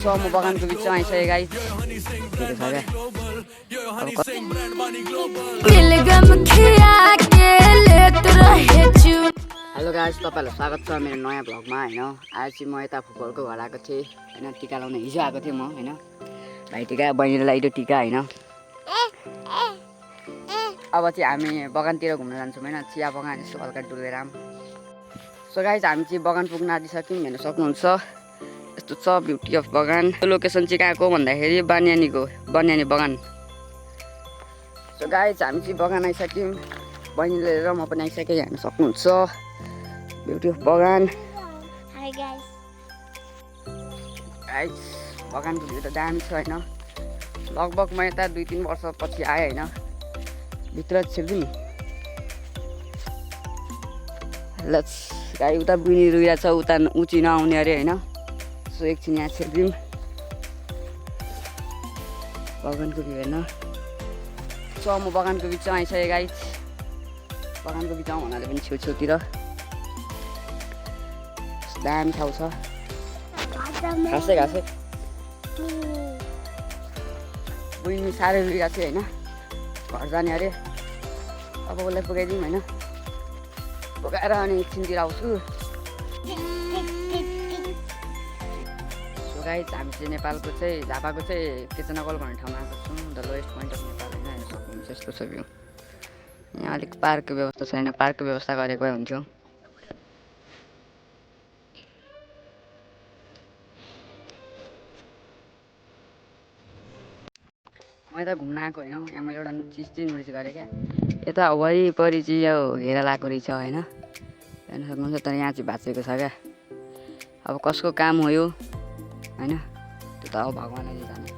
So म बगानको बिचमा आइसकेँ गाइस। हेलो गाइस, तपाईँहरूलाई स्वागत छ मेरो नयाँ भ्लगमा होइन। आज चाहिँ म यता फुटबलको घर आएको थिएँ होइन। टिका लाउन हिजो आएको थिएँ म होइन। भाइ टिका बहिनीले लगाइदियो टिका होइन। अब चाहिँ हामी बगानतिर घुम्न जान्छौँ होइन। चिया बगान यसो हल्का डुलेर। सो गाइस, हामी चाहिँ बगान पुग्न आँटिसक्यौँ, हेर्न सक्नुहुन्छ। यस्तो छ ब्युटी अफ बगान। यो लोकेसन चाहिँ कहाँको भन्दाखेरि बानियानीको बनियानी बगान। सो गाइस, हामी चाहिँ बगान आइसक्यौँ। बहिनीले र म पनि आइसकेँ, हेर्न सक्नुहुन्छ ब्युटी अफ बगान। Hi guys. गाइस, बगानको भ्यू त दामी छ होइन। लगभग म यता 2-3 वर्षपछि आएँ होइन। भित्र छिर्छु नि। लेट्स गाई उता बुनी रुइरहेको छ, उता उची नआउने अरे होइन। सो एकछिन यहाँ छिर्दिउँ। बगानको भ्यू हेर्न। सो म बगानको बिचमा आइसकेँ गाइस। बगानको बिचमा भन्नाले पनि छेउछेउतिर दामी ठाउँ छ। घाँसै घाँसै बुझ्नु साह्रै रुइरहेको थियो होइन। घर जाने अरे। अब उसलाई पुगाइदिउँ होइन। पुगाएर अनि एकछिनतिर आउँछु। सो गाइस, हामी चाहिँ नेपालको चाहिँ झापाको चाहिँ केचनागोल भन्ने ठाउँमा आएको छौँ। The lowest point of Nepal होइन। हेर्न सक्नुहुन्छ यस्तो छ भ्यू। यहाँ अलिक पार्कको व्यवस्था छैन। पार्कको व्यवस्था गरेको भए हुन्थ्यो। म यता घुम्न आएको होइन। यहाँ मैले एउटा चिज चाहिँ नोटिस गरेँ क्या। यता वरिपरि चाहिँ यो घेरा लगाएको रहेछ होइन। हेर्न सक्नुहुन्छ। तर यहाँ चाहिँ भाँचिएको छ क्या। अब कसको काम हो यो होइन। त्यो त अब भगवानले जाने।